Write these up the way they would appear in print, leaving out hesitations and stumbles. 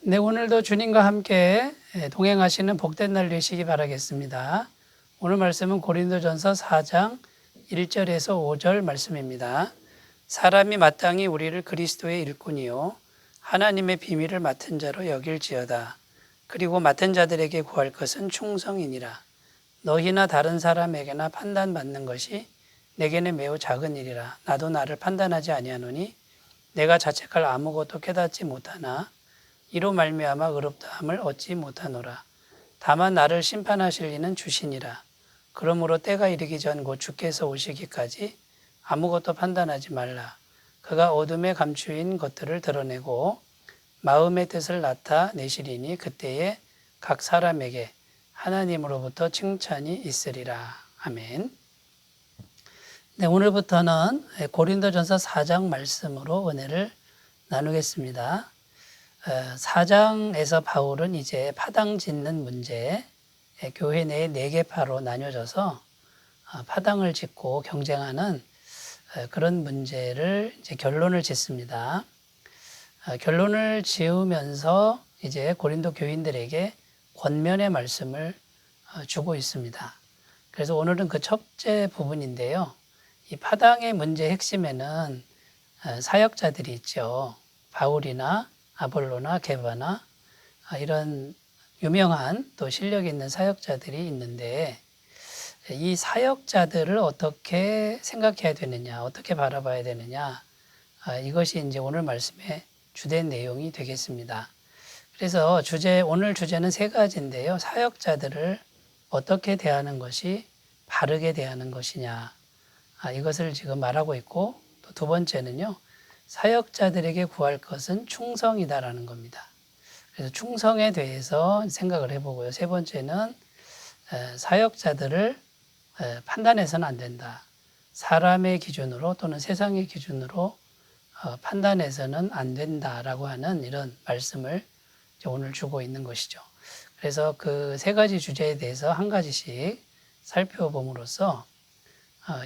네, 오늘도 주님과 함께 동행하시는 복된 날 되시기 바라겠습니다. 오늘 말씀은 고린도전서 4장 1절에서 5절 말씀입니다. 사람이 마땅히 우리를 그리스도의 일꾼이요 하나님의 비밀을 맡은 자로 여길지어다. 그리고 맡은 자들에게 구할 것은 충성이니라. 너희나 다른 사람에게나 판단받는 것이 내게는 매우 작은 일이라. 나도 나를 판단하지 아니하노니 내가 자책할 아무것도 깨닫지 못하나 이로 말미암아 의롭다함을 얻지 못하노라. 다만 나를 심판하실 이는 주시니라. 그러므로 때가 이르기 전 곧 주께서 오시기까지 아무것도 판단하지 말라. 그가 어둠에 감추인 것들을 드러내고 마음의 뜻을 나타내시리니 그때에 각 사람에게 하나님으로부터 칭찬이 있으리라. 아멘. 네, 오늘부터는 고린도전서 4장 말씀으로 은혜를 나누겠습니다. 4장에서 바울은 이제 파당 짓는 문제, 교회 내에 4개파로 나뉘어져서 파당을 짓고 경쟁하는 그런 문제를 이제 결론을 짓습니다. 결론을 지으면서 이제 고린도 교인들에게 권면의 말씀을 주고 있습니다. 그래서 오늘은 그 첫째 부분인데요. 이 파당의 문제의 핵심에는 사역자들이 있죠. 바울이나 아볼로나 게바나 이런 유명한 또 실력 있는 사역자들이 있는데 이 사역자들을 어떻게 생각해야 되느냐, 어떻게 바라봐야 되느냐, 이것이 이제 오늘 말씀의 주된 내용이 되겠습니다. 그래서 오늘 주제는 3가지인데요. 사역자들을 어떻게 대하는 것이 바르게 대하는 것이냐, 이것을 지금 말하고 있고, 또 2번째는요. 사역자들에게 구할 것은 충성이다라는 겁니다. 그래서 충성에 대해서 생각을 해보고요. 3번째는 사역자들을 판단해서는 안 된다. 사람의 기준으로 또는 세상의 기준으로 판단해서는 안 된다라고 하는 이런 말씀을 오늘 주고 있는 것이죠. 그래서 그 3가지 주제에 대해서 한 가지씩 살펴봄으로써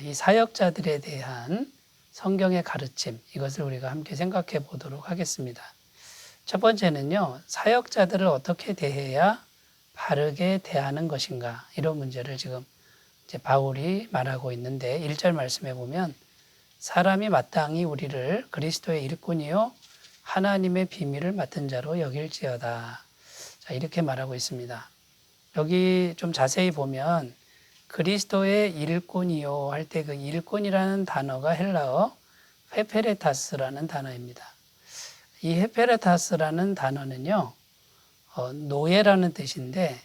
이 사역자들에 대한 성경의 가르침, 이것을 우리가 함께 생각해 보도록 하겠습니다. 첫 번째는요, 사역자들을 어떻게 대해야 바르게 대하는 것인가, 이런 문제를 지금 이제 바울이 말하고 있는데 1절 말씀해 보면 사람이 마땅히 우리를 그리스도의 일꾼이요 하나님의 비밀을 맡은 자로 여길지어다. 자, 이렇게 말하고 있습니다. 여기 좀 자세히 보면 그리스도의 일꾼이요 할 때 그 일꾼이라는 단어가 헬라어 헤페레타스라는 단어입니다. 이 헤페레타스라는 단어는요, 노예라는 뜻인데,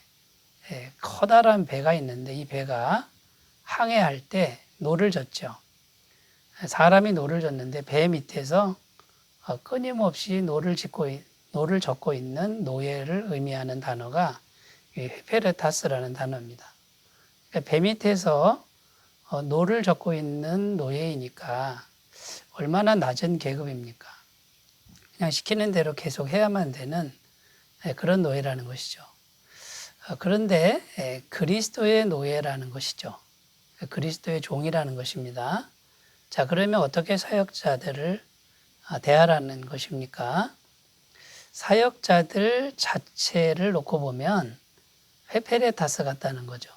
커다란 배가 있는데 이 배가 항해할 때 노를 젓죠. 사람이 노를 젓는데 배 밑에서 끊임없이 노를 젓고 있는 노예를 의미하는 단어가 이 헤페레타스라는 단어입니다. 배 밑에서 노를 젓고 있는 노예이니까 얼마나 낮은 계급입니까? 그냥 시키는 대로 계속 해야만 되는 그런 노예라는 것이죠. 그런데 그리스도의 노예라는 것이죠. 그리스도의 종이라는 것입니다. 자, 그러면 어떻게 사역자들을 대하라는 것입니까? 사역자들 자체를 놓고 보면 헤페레타스 같다는 거죠.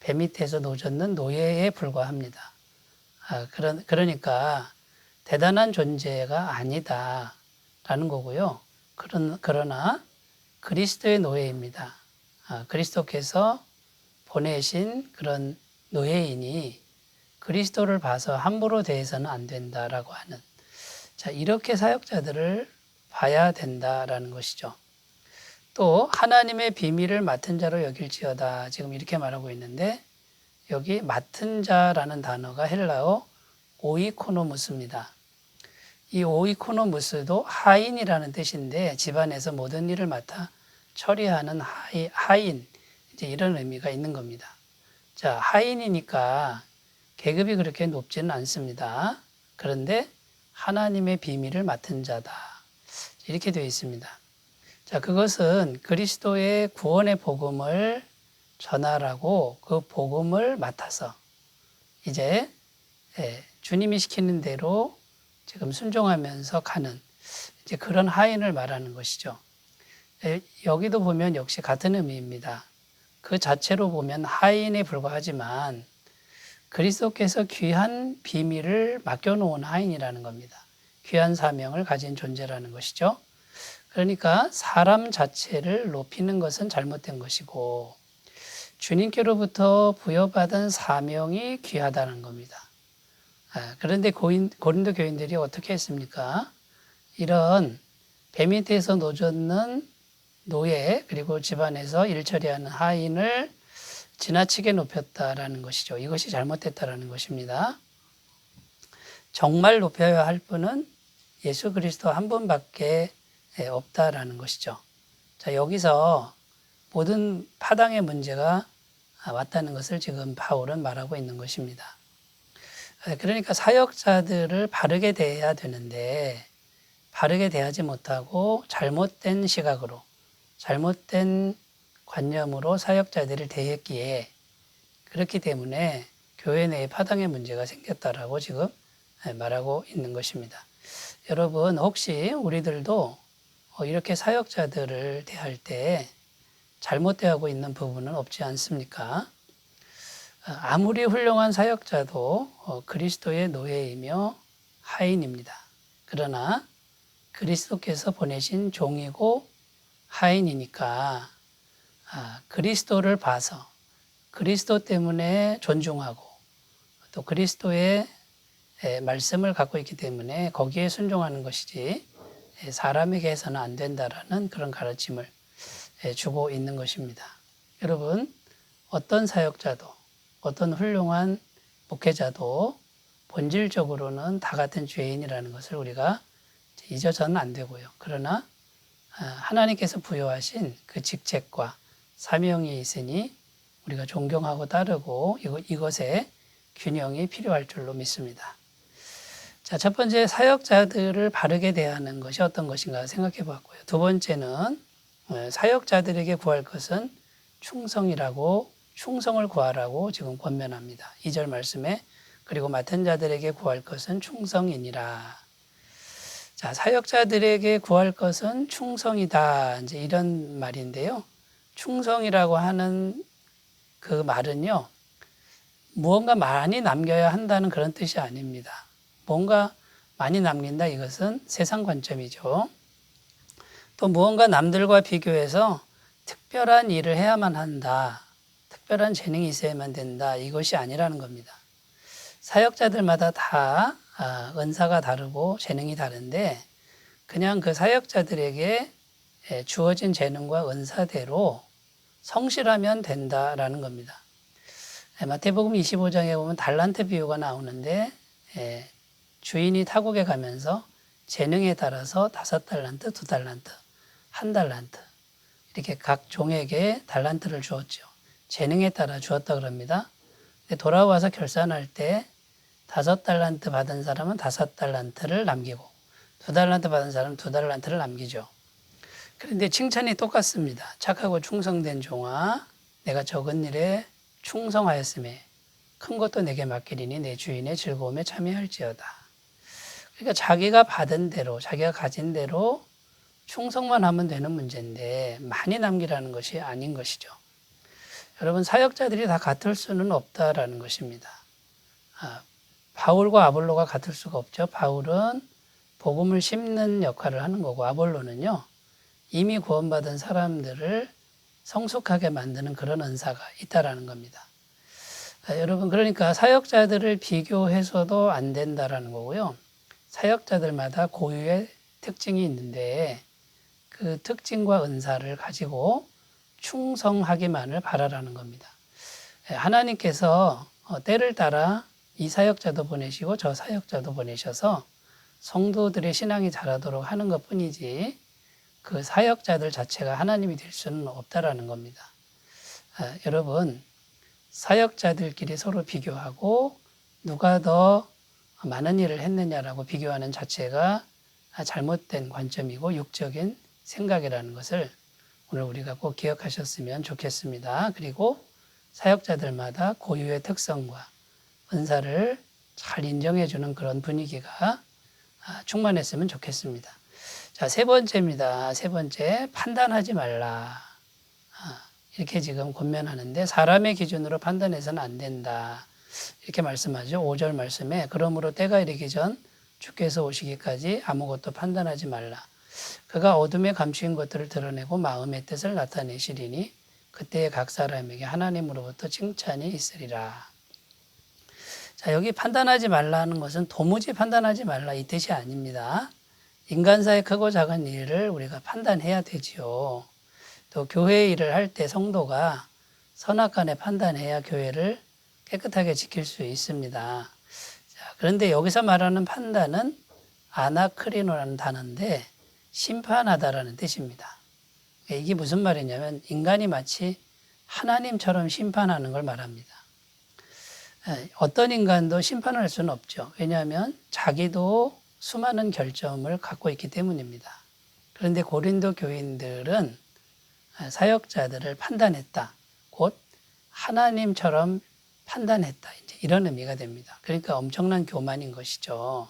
배 밑에서 노젓는 노예에 불과합니다. 그러니까 대단한 존재가 아니다라는 거고요. 그러나 그리스도의 노예입니다. 그리스도께서 보내신 그런 노예이니 그리스도를 봐서 함부로 대해서는 안 된다라고 하는, 자, 이렇게 사역자들을 봐야 된다라는 것이죠. 또 하나님의 비밀을 맡은 자로 여길지어다, 지금 이렇게 말하고 있는데 여기 맡은 자라는 단어가 헬라어 오이코노무스입니다. 이 오이코노무스도 하인이라는 뜻인데 집안에서 모든 일을 맡아 처리하는 하인, 이제 이런 의미가 있는 겁니다. 자, 하인이니까 계급이 그렇게 높지는 않습니다. 그런데 하나님의 비밀을 맡은 자다, 이렇게 되어 있습니다. 자, 그것은 그리스도의 구원의 복음을 전하라고 그 복음을 맡아서 이제 주님이 시키는 대로 지금 순종하면서 가는 이제 그런 하인을 말하는 것이죠. 여기도 보면 역시 같은 의미입니다. 그 자체로 보면 하인에 불과하지만 그리스도께서 귀한 비밀을 맡겨놓은 하인이라는 겁니다. 귀한 사명을 가진 존재라는 것이죠. 그러니까 사람 자체를 높이는 것은 잘못된 것이고 주님께로부터 부여받은 사명이 귀하다는 겁니다. 그런데 고린도 교인들이 어떻게 했습니까? 이런 배 밑에서 노젓는 노예 그리고 집안에서 일처리하는 하인을 지나치게 높였다라는 것이죠. 이것이 잘못됐다라는 것입니다. 정말 높여야 할 분은 예수 그리스도 한 분밖에 없다라는 것이죠. 자, 여기서 모든 파당의 문제가 왔다는 것을 지금 바울은 말하고 있는 것입니다. 그러니까 사역자들을 바르게 대해야 되는데 바르게 대하지 못하고 잘못된 시각으로 잘못된 관념으로 사역자들을 대했기에 그렇기 때문에 교회 내에 파당의 문제가 생겼다라고 지금 말하고 있는 것입니다. 여러분 혹시 우리들도 이렇게 사역자들을 대할 때 잘못 대하고 있는 부분은 없지 않습니까? 아무리 훌륭한 사역자도 그리스도의 노예이며 하인입니다. 그러나 그리스도께서 보내신 종이고 하인이니까 그리스도를 봐서 그리스도 때문에 존중하고 또 그리스도의 말씀을 갖고 있기 때문에 거기에 순종하는 것이지 사람에게 해서는 안 된다라는 그런 가르침을 주고 있는 것입니다. 여러분 어떤 사역자도 어떤 훌륭한 목회자도 본질적으로는 다 같은 죄인이라는 것을 우리가 잊어서는 안 되고요. 그러나 하나님께서 부여하신 그 직책과 사명이 있으니 우리가 존경하고 따르고 이것에 균형이 필요할 줄로 믿습니다. 자, 첫 번째 사역자들을 바르게 대하는 것이 어떤 것인가 생각해 봤고요. 두 번째는 사역자들에게 구할 것은 충성을 구하라고 지금 권면합니다. 2절 말씀에 그리고 맡은 자들에게 구할 것은 충성이니라. 자, 사역자들에게 구할 것은 충성이다. 이제 이런 말인데요. 충성이라고 하는 그 말은요, 무언가 많이 남겨야 한다는 그런 뜻이 아닙니다. 뭔가 많이 남긴다, 이것은 세상 관점이죠. 또 무언가 남들과 비교해서 특별한 일을 해야만 한다. 특별한 재능이 있어야만 된다. 이것이 아니라는 겁니다. 사역자들마다 다 은사가 다르고 재능이 다른데 그냥 그 사역자들에게 주어진 재능과 은사대로 성실하면 된다라는 겁니다. 마태복음 25장에 보면 달란트 비유가 나오는데 주인이 타국에 가면서 재능에 따라서 5달란트, 2달란트, 1달란트 이렇게 각 종에게 달란트를 주었죠. 재능에 따라 주었다 그럽니다. 근데 돌아와서 결산할 때 5달란트 받은 사람은 5달란트를 남기고 2달란트 받은 사람은 2달란트를 남기죠. 그런데 칭찬이 똑같습니다. 착하고 충성된 종아, 내가 적은 일에 충성하였음에 큰 것도 내게 맡기리니 내 주인의 즐거움에 참여할지어다. 그러니까 자기가 받은 대로, 자기가 가진 대로 충성만 하면 되는 문제인데 많이 남기라는 것이 아닌 것이죠. 여러분 사역자들이 다 같을 수는 없다라는 것입니다. 바울과 아볼로가 같을 수가 없죠. 바울은 복음을 심는 역할을 하는 거고 아볼로는요. 이미 구원받은 사람들을 성숙하게 만드는 그런 은사가 있다라는 겁니다. 여러분 그러니까 사역자들을 비교해서도 안 된다라는 거고요. 사역자들마다 고유의 특징이 있는데 그 특징과 은사를 가지고 충성하기만을 바라라는 겁니다. 하나님께서 때를 따라 이 사역자도 보내시고 저 사역자도 보내셔서 성도들의 신앙이 자라도록 하는 것뿐이지 그 사역자들 자체가 하나님이 될 수는 없다라는 겁니다. 여러분 사역자들끼리 서로 비교하고 누가 더 많은 일을 했느냐라고 비교하는 자체가 잘못된 관점이고 육적인 생각이라는 것을 오늘 우리가 꼭 기억하셨으면 좋겠습니다. 그리고 사역자들마다 고유의 특성과 은사를 잘 인정해 주는 그런 분위기가 충만했으면 좋겠습니다. 자, 세 번째입니다. 세 번째, 판단하지 말라. 이렇게 지금 권면하는데 사람의 기준으로 판단해서는 안 된다. 이렇게 말씀하죠. 5절 말씀에 그러므로 때가 이르기 전 주께서 오시기까지 아무것도 판단하지 말라. 그가 어둠에 감추인 것들을 드러내고 마음의 뜻을 나타내시리니 그때에 각 사람에게 하나님으로부터 칭찬이 있으리라. 자, 여기 판단하지 말라는 것은 도무지 판단하지 말라 이 뜻이 아닙니다. 인간사의 크고 작은 일을 우리가 판단해야 되지요. 또 교회 일을 할 때 성도가 선악간에 판단해야 교회를 깨끗하게 지킬 수 있습니다. 자, 그런데 여기서 말하는 판단은 아나크리노라는 단어인데 심판하다라는 뜻입니다. 이게 무슨 말이냐면 인간이 마치 하나님처럼 심판하는 걸 말합니다. 어떤 인간도 심판할 수는 없죠. 왜냐하면 자기도 수많은 결점을 갖고 있기 때문입니다. 그런데 고린도 교인들은 사역자들을 판단했다. 곧 하나님처럼 판단했다. 이제 이런 의미가 됩니다. 그러니까 엄청난 교만인 것이죠.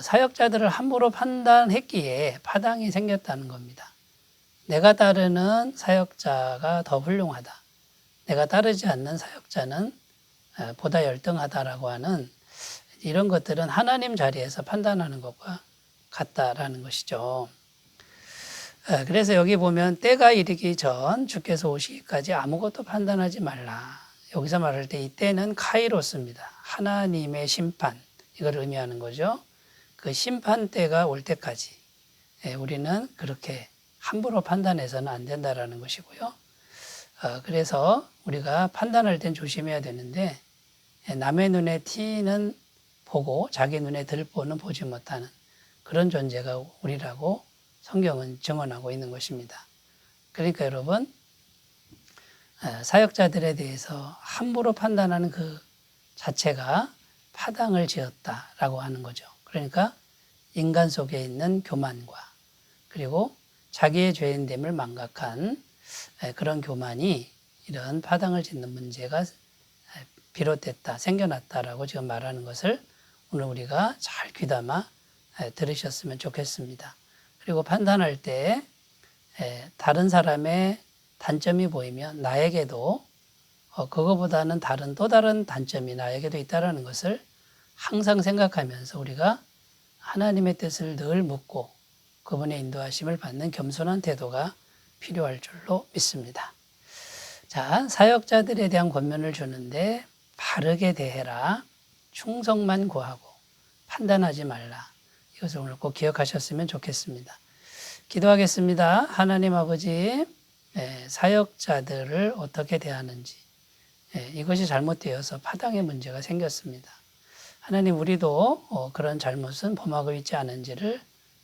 사역자들을 함부로 판단했기에 파당이 생겼다는 겁니다. 내가 따르는 사역자가 더 훌륭하다. 내가 따르지 않는 사역자는 보다 열등하다라고 하는 이런 것들은 하나님 자리에서 판단하는 것과 같다라는 것이죠. 그래서 여기 보면 때가 이르기 전 주께서 오시기까지 아무것도 판단하지 말라. 여기서 말할 때 이 때는 카이로스입니다. 하나님의 심판, 이걸 의미하는 거죠. 그 심판 때가 올 때까지 우리는 그렇게 함부로 판단해서는 안 된다라는 것이고요. 그래서 우리가 판단할 땐 조심해야 되는데 남의 눈에 티는 보고 자기 눈에 들보는 보지 못하는 그런 존재가 우리라고 성경은 증언하고 있는 것입니다. 그러니까 여러분 사역자들에 대해서 함부로 판단하는 그 자체가 파당을 지었다라고 하는 거죠. 그러니까 인간 속에 있는 교만과 그리고 자기의 죄인됨을 망각한 그런 교만이 이런 파당을 짓는 문제가 비롯됐다, 생겨났다라고 지금 말하는 것을 오늘 우리가 잘 귀담아 들으셨으면 좋겠습니다. 그리고 판단할 때 다른 사람의 단점이 보이면 나에게도 그거보다는 또 다른 단점이 나에게도 있다는 것을 항상 생각하면서 우리가 하나님의 뜻을 늘 묻고 그분의 인도하심을 받는 겸손한 태도가 필요할 줄로 믿습니다. 자, 사역자들에 대한 권면을 주는데 바르게 대해라, 충성만 구하고 판단하지 말라. 이것을 오늘 꼭 기억하셨으면 좋겠습니다. 기도하겠습니다. 하나님 아버지, 사역자들을 어떻게 대하는지 이것이 잘못되어서 파당의 문제가 생겼습니다. 하나님, 우리도 그런 잘못은 범하고 있지 않은지를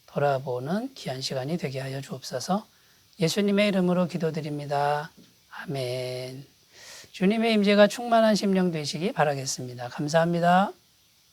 돌아보는 귀한 시간이 되게 하여 주옵소서. 예수님의 이름으로 기도드립니다. 아멘. 주님의 임재가 충만한 심령 되시기 바라겠습니다. 감사합니다.